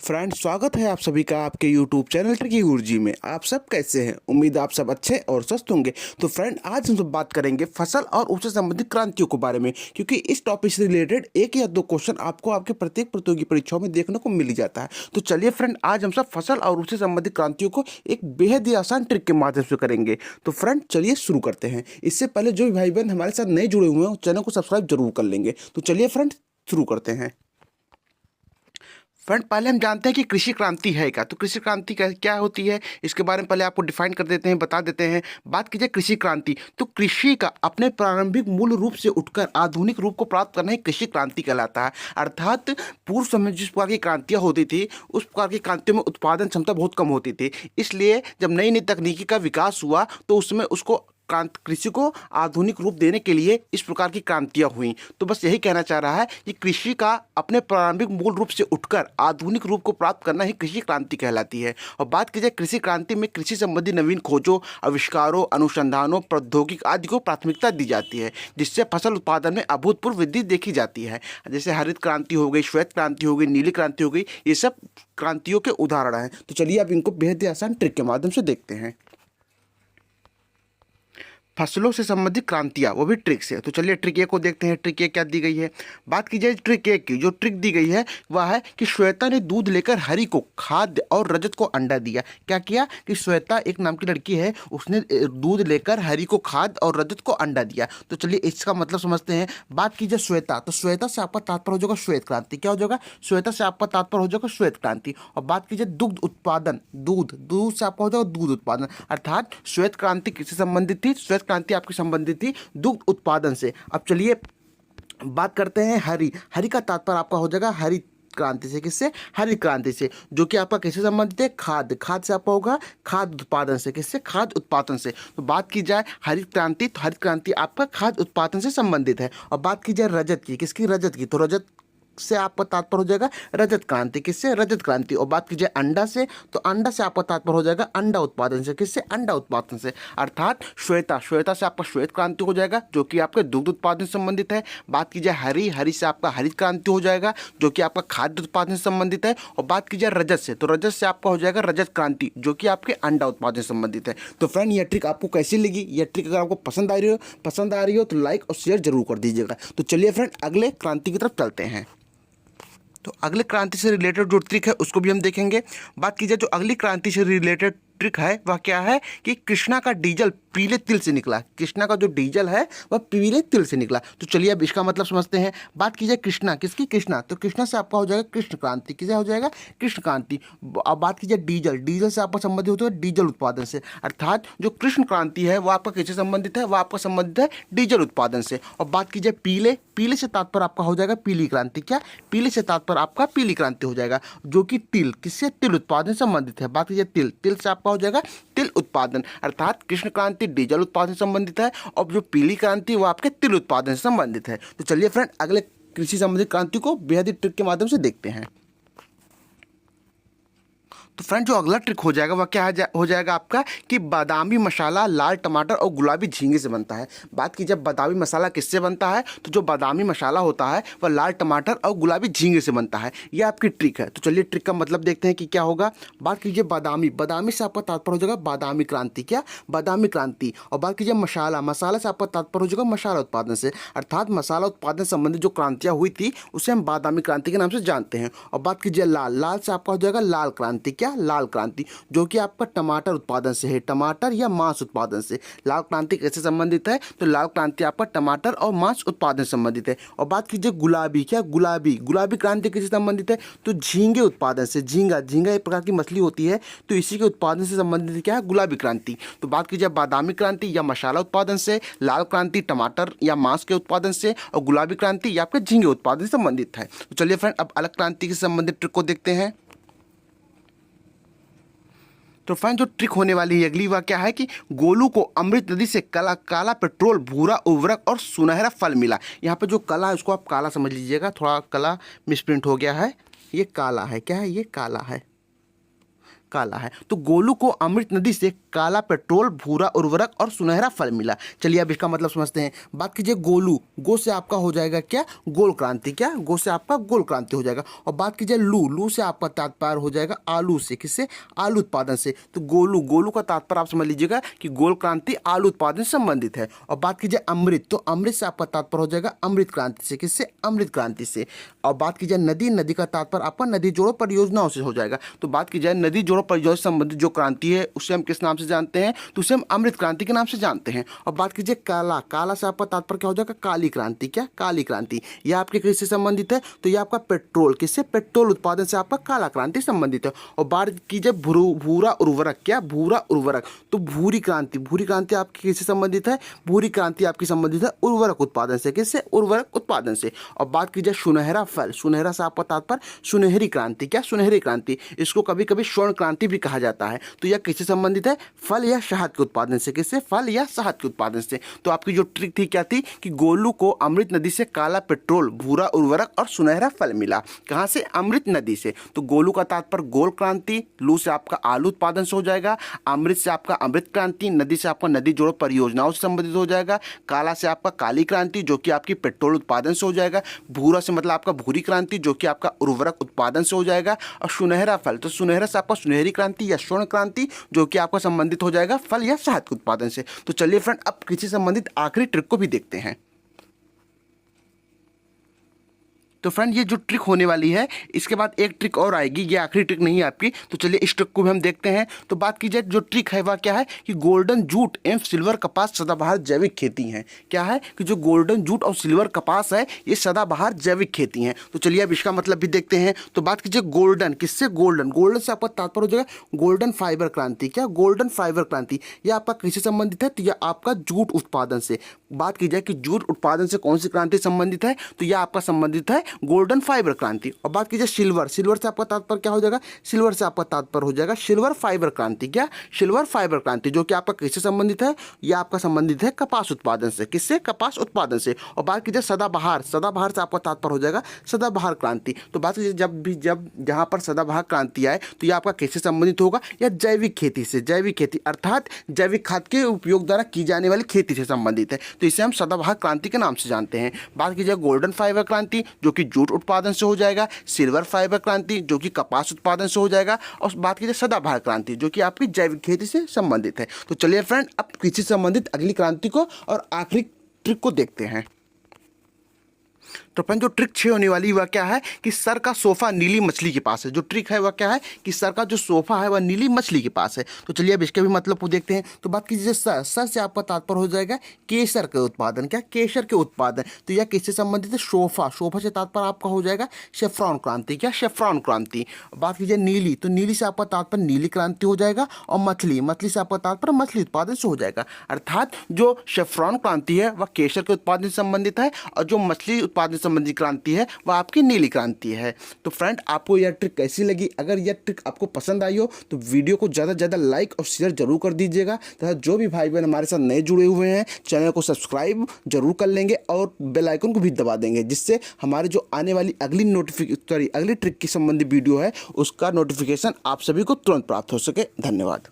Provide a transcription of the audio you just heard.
Friends, स्वागत है आप सभी का आपके YouTube चैनल ट्रिकी गुरुजी में। आप सब कैसे हैं? उम्मीद आप सब अच्छे और स्वस्थ होंगे। तो फ्रेंड, आज हम सब बात करेंगे फसल और उससे संबंधित क्रांतियों के बारे में, क्योंकि इस टॉपिक से रिलेटेड एक या दो क्वेश्चन आपको आपके प्रत्येक प्रतियोगी परीक्षाओं में देखने को मिल ही जाता है। तो चलिए फ्रेंड, आज हम सब फसल और उससे संबंधित क्रांतियों को एक बेहद ही आसान ट्रिक के माध्यम से करेंगे। तो फ्रेंड, चलिए शुरू करते हैं। इससे पहले जो भी भाई बहन हमारे साथ नए जुड़े हुए हैं, चैनल को सब्सक्राइब जरूर कर लेंगे। तो चलिए फ्रेंड, शुरू करते हैं। फ्रेंड, पहले हम जानते हैं कि कृषि क्रांति है क्या। तो कृषि क्रांति क्या होती है, इसके बारे में पहले आपको डिफाइन कर देते हैं, बता देते हैं। बात कीजिए कृषि क्रांति, तो कृषि का अपने प्रारंभिक मूल रूप से उठकर आधुनिक रूप को प्राप्त करना ही कृषि क्रांति कहलाता है। अर्थात पूर्व समय जिस प्रकार की क्रांतियाँ होती थी, उस प्रकार की क्रांतियों में उत्पादन क्षमता बहुत कम होती थी। इसलिए जब नई नई तकनीकी का विकास हुआ तो उसमें उसको कृषि को आधुनिक रूप देने के लिए इस प्रकार की क्रांतियां हुई। तो बस यही कहना चाह रहा है कि कृषि का अपने प्रारंभिक मूल रूप से उठकर आधुनिक रूप को प्राप्त करना ही कृषि क्रांति कहलाती है। और बात की जाए कृषि क्रांति में, कृषि संबंधी नवीन खोजों, आविष्कारों, अनुसंधानों, प्रौद्योगिकी आदि को प्राथमिकता दी जाती है, जिससे फसल उत्पादन में अभूतपूर्व वृद्धि देखी जाती है। जैसे हरित क्रांति हो गई, श्वेत क्रांति हो गई, नीली क्रांति हो गई, ये सब क्रांतियों के उदाहरण हैं। तो चलिए अब इनको बेहद ही आसान ट्रिक के माध्यम से देखते हैं। फसलों से संबंधित क्रांतियाँ, वो भी ट्रिक से। तो चलिए ट्रिक ए को देखते हैं। ट्रिक ए क्या दी गई है। बात की जाए ट्रिक ए की, जो ट्रिक दी गई है वह है कि श्वेता ने दूध लेकर हरि को खाद्य और रजत को अंडा दिया। क्या किया कि श्वेता एक नाम की लड़की है, उसने दूध लेकर हरि को खाद्य और रजत को अंडा दिया। तो चलिए इसका मतलब समझते हैं। बात की जाए श्वेता, तो श्वेता से आपका तात्पर्य हो जाएगा श्वेत क्रांति। क्या हो जाएगा? श्वेता से आपका तात्पर्य हो जाएगा श्वेत क्रांति। और बात की जाए दुग्ध उत्पादन, दूध से आपका हो जाएगा दूध उत्पादन। अर्थात श्वेत क्रांति किससे संबंधित थी? श्वेत क्रांति आपकी संबंधित थी दुग्ध उत्पादन से। अब चलिए बात करते हैं हरि का तात्पर्य आपका हो जाएगा हरित क्रांति से। किससे? हरित क्रांति से, जो कि आपका किससे संबंधित है? खाद्य से आपका होगा खाद्य उत्पादन से। किससे? खाद्य उत्पादन से। तो बात की जाए हरित क्रांति, तो हरित क्रांति आपका खाद्य उत्पादन से संबंधित है। और बात की जाए रजत की, किसकी? रजत की, तो रजत से आपका तात्पर्य हो जाएगा रजत क्रांति। किससे? रजत क्रांति। और बात कीजिए अंडा से, तो अंडा से आपका तात्पर्य हो जाएगा अंडा उत्पादन से। किससे? अंडा उत्पादन से। अर्थात श्वेता से आपका श्वेत क्रांति हो जाएगा, जो कि आपके दुग्ध उत्पादन से संबंधित है। बात कीजिए हरी से आपका हरित क्रांति हो जाएगा, जो कि आपका खाद्य उत्पादन से संबंधित है। और बात कीजिए रजत से, तो रजत से आपका हो जाएगा रजत क्रांति, जो कि आपके अंडा उत्पादन से संबंधित है। तो फ्रेंड, यह ट्रिक आपको कैसी लगी? यह ट्रिक अगर आपको पसंद आ रही हो तो लाइक और शेयर जरूर कर दीजिएगा। तो चलिए फ्रेंड, अगले क्रांति की तरफ चलते हैं। तो अगले क्रांति से रिलेटेड जो ट्रिक है उसको भी हम देखेंगे। बात की जाए जो अगली क्रांति से रिलेटेड ट्रिक है वह क्या है कि कृष्णा का डीजल पीले तिल से निकला। कृष्णा का जो डीजल है वह पीले तिल से निकला। तो चलिए अब इसका मतलब समझते हैं। बात की जाए कृष्णा, किसकी? कृष्णा, तो कृष्णा से आपका हो जाएगा कृष्ण क्रांति। किसे हो जाएगा? कृष्ण क्रांति। अब बात की जाए डीजल से आपका संबंधित होता है डीजल उत्पादन से। अर्थात जो कृष्ण क्रांति है वह आपका किससे संबंधित है? वह आपका संबंधित है डीजल उत्पादन से। और बात की जाए पीले से तात्पर्य आपका हो जाएगा पीली क्रांति। क्या? पीले से तात्पर्य आपका पीली क्रांति हो जाएगा, जो कि तिल, किससे? तिल उत्पादन से संबंधित है। बात की जाए तिल से आपका हो जाएगा तिल उत्पादन। अर्थात कृष्ण क्रांति डीजल उत्पादन से संबंधित है, और जो पीली क्रांति वो आपके तिल उत्पादन से संबंधित है। तो चलिए फ्रेंड, अगले कृषि संबंधित क्रांति को बेहद ही ट्रिक के माध्यम से देखते हैं। तो फ्रेंड, जो अगला ट्रिक हो जाएगा वह क्या हो जाएगा आपका कि बादामी मसाला लाल टमाटर और गुलाबी झींगे से बनता है। बात की जब बादामी मसाला किससे बनता है, तो जो बादामी मसाला होता है वह लाल टमाटर और गुलाबी झींगे से बनता है। यह आपकी ट्रिक है। तो चलिए ट्रिक का मतलब देखते हैं कि क्या होगा। बात कीजिए बादामी से आपका तात्पर्य हो जाएगा बादामी क्रांति। क्या? बादामी क्रांति। और बात कीजिए मसाला से आपका तात्पर्य हो जाएगा मसाला उत्पादन से। अर्थात मसाला उत्पादन से संबंधित जो क्रांतियाँ हुई थी उसे हम बादामी क्रांति के नाम से जानते हैं। और बात कीजिए लाल से आपका हो जाएगा लाल क्रांति। क्या? लाल क्रांति, जो कि आपका टमाटर उत्पादन से है, टमाटर या मांस उत्पादन से। लाल क्रांति कैसे संबंधित है? तो लाल क्रांति आपका टमाटर और मांस उत्पादन से संबंधित है। और बात कीजिए गुलाबी, क्या? गुलाबी क्रांति किससे संबंधित है? तो झींगे उत्पादन से। झींगा एक प्रकार की मछली होती है, तो इसी के उत्पादन से संबंधित क्या है? गुलाबी क्रांति। तो बात कीजिए बादामी क्रांति या मसाला उत्पादन से, लाल क्रांति टमाटर या मांस के उत्पादन से, और गुलाबी क्रांति या आपके झींगे उत्पादन से संबंधित है। तो चलिए फ्रेंड, अब अलग क्रांति से संबंधित ट्रिक को देखते हैं। तो फ्रेंड, जो ट्रिक होने वाली है अगली वह क्या है कि गोलू को अमृत नदी से काला पेट्रोल, भूरा उर्वरक और सुनहरा फल मिला। यहाँ पे जो कला है उसको आप काला समझ लीजिएगा, थोड़ा कला मिसप्रिंट हो गया है। ये काला है। क्या है? ये काला है। काला है। तो गोलू को अमृत नदी से काला पेट्रोल, भूरा उर्वरक और सुनहरा फल मिला। चलिए अब इसका मतलब समझते हैं। बात कीजिए गोलू, गो से आपका हो जाएगा क्या, गोल क्रांति। क्या, गो से आपका गोल क्रांति हो जाएगा। और बात कीजिए लू, लू से आपका तात्पर्य हो जाएगा आलू से। किससे, आलू उत्पादन से। तो गोलू, गोलू का तात्पर्य आप समझ लीजिएगा कि गोल क्रांति आलू उत्पादन से संबंधित है। और बात कीजिए अमृत, तो अमृत से आपका तात्पर्य हो जाएगा अमृत क्रांति से। किससे, अमृत क्रांति से। और बात कीजिए नदी, नदी का तात्पर्य आपका नदी जोड़ो परियोजनाओं से हो जाएगा। तो बात की जाए नदी जोड़ो परियोजना से संबंधित जो क्रांति है उसे हम किस नाम से जानते हैं, तो उसे हम अमृत क्रांति के नाम से जानते हैं। और बात कीजिए काला, काला से आपका तात्पर्य क्या हो जाएगा, काली क्रांति। क्या, काली क्रांति। यह आपके किससे संबंधित है, तो यह आपका पेट्रोल, किससे, पेट्रोल उत्पादन से आपका काला क्रांति संबंधित है। और बात कीजिए भूरा उर्वरक। क्या, भूरा उर्वरक, तो भूरी क्रांति, भूरी क्रांति आपकी किससे संबंधित है, भूरी क्रांति आपकी संबंधित है उर्वरक उत्पादन से। किससे, उर्वरक उत्पादन से। और बात कीजिए सुनहरा फल, सुनहरा से आपका तात्पर्य सुनहरी क्रांति। क्या, सुनहरी क्रांति। इसको कभी कभी स्वर्ण क्रांति भी कहा जाता है। तो यह किससे संबंधित है, फल या शहद के उत्पादन से। किससे, फल या शहद के उत्पादन से। तो आपकी जो ट्रिक थी क्या थी कि गोलू को अमृत नदी से काला पेट्रोल, भूरा उर्वरक और सुनहरा फल मिला। कहां से, अमृत नदी से। तो गोलू का तात्पर्य गोल क्रांति, लू से आपका आलू उत्पादन से हो जाएगा, अमृत से आपका अमृत क्रांति, नदी से आपका नदी जोड़ो परियोजनाओं से संबंधित हो जाएगा, काला से आपका काली क्रांति जो कि आपकी पेट्रोल उत्पादन से हो जाएगा, भूरा से मतलब आपका भूरी क्रांति जो कि आपका उर्वरक उत्पादन से हो जाएगा, और सुनहरा फल, तो सुनहरा से आपका सुनहरी क्रांति या स्वर्ण क्रांति जो कि आपका संबंधित हो जाएगा फल या शहद के उत्पादन से। तो चलिए फ्रेंड अब कृषि संबंधित आखिरी ट्रिक को भी देखते हैं। तो फ्रेंड ये जो ट्रिक होने वाली है इसके बाद एक ट्रिक और आएगी, ये आखिरी ट्रिक नहीं है आपकी। तो चलिए इस ट्रिक को भी हम देखते हैं। तो बात की जाए जो ट्रिक है वह क्या है कि गोल्डन जूट एवं सिल्वर कपास सदाबहार जैविक खेती है। क्या है कि जो गोल्डन जूट और सिल्वर कपास है ये सदाबहार जैविक खेती है। तो चलिए अब इसका मतलब भी देखते हैं। तो बात कीजिए गोल्डन, किससे, गोल्डन, गोल्डन से आपका तात्पर्य हो जाएगा गोल्डन फाइबर क्रांति। क्या, गोल्डन फाइबर क्रांति। यह आपका किससे संबंधित है, तो यह आपका जूट उत्पादन से। बात की जाए कि जूट उत्पादन से कौन सी क्रांति संबंधित है, तो यह आपका संबंधित है गोल्डन फाइबर क्रांति। और बात कीजिए सिल्वर, सिल्वर से आपका तात्पर्य क्या हो जाएगा, सिल्वर से आपका तात्पर्य हो जाएगा सिल्वर फाइबर क्रांति। क्या, सिल्वर फाइबर क्रांति जो कि आपका किससे संबंधित है, यह आपका संबंधित है कपास उत्पादन से। किससे, कपास उत्पादन से। और बात कीजिए सदाबहार, सदाबहार से आपका तात्पर्य हो जाएगा सदाबहार क्रांति। तो बात कीजिए जब जहां पर सदाबहार क्रांति आए तो यह आपका किससे संबंधित होगा, या जैविक खेती से। जैविक खेती अर्थात जैविक खाद के उपयोग द्वारा की जाने वाली खेती से संबंधित है। तो इसे हम सदाबहार क्रांति के नाम से जानते हैं। बात कीजिए गोल्डन फाइबर क्रांति जो कि जूट उत्पादन से हो जाएगा, सिल्वर फाइबर क्रांति जो कि कपास उत्पादन से हो जाएगा, और बात कीजिए सदाबहार क्रांति जो कि आपकी जैविक खेती से संबंधित है। तो चलिए फ्रेंड अब कृषि से संबंधित अगली क्रांति को और आखिरी ट्रिक को देखते हैं। तो फ्रेंड जो ट्रिक 6 होने वाली वह क्या है कि सर का सोफा नीली मछली के पास है। जो ट्रिक है वह क्या है कि सर का जो सोफा है वह नीली मछली के पास है। तो चलिए अब इसके भी मतलब को देखते हैं। तो बात कीजिए सर, सर से आपका तात्पर्य हो जाएगा केसर के उत्पादन। क्या, केसर के उत्पादन। तो यह किससे संबंधित है, सोफा, सोफा से तात्पर्य आपका हो जाएगा शेफ्रॉन क्रांति। क्या, शेफ्रॉन क्रांति। बात कीजिए नीली, तो नीली से आपका तात्पर्य नीली क्रांति हो जाएगा, और मछली, मछली से आपका तात्पर्य मछली उत्पादन से हो जाएगा। अर्थात जो शेफ्रॉन क्रांति है वह केसर के उत्पादन से संबंधित है, और जो मछली उत्पादन संबंधी क्रांति है वह आपकी नीली क्रांति है। तो फ्रेंड आपको यह ट्रिक कैसी लगी, अगर यह ट्रिक आपको पसंद आई हो तो वीडियो को ज़्यादा से ज़्यादा लाइक और शेयर जरूर कर दीजिएगा तथा जो भी भाई बहन हमारे साथ नए जुड़े हुए हैं चैनल को सब्सक्राइब जरूर कर लेंगे और बेल आइकन को भी दबा देंगे, जिससे हमारे जो आने वाली अगली ट्रिक की संबंधी वीडियो है उसका नोटिफिकेशन आप सभी को तुरंत प्राप्त हो सके। धन्यवाद।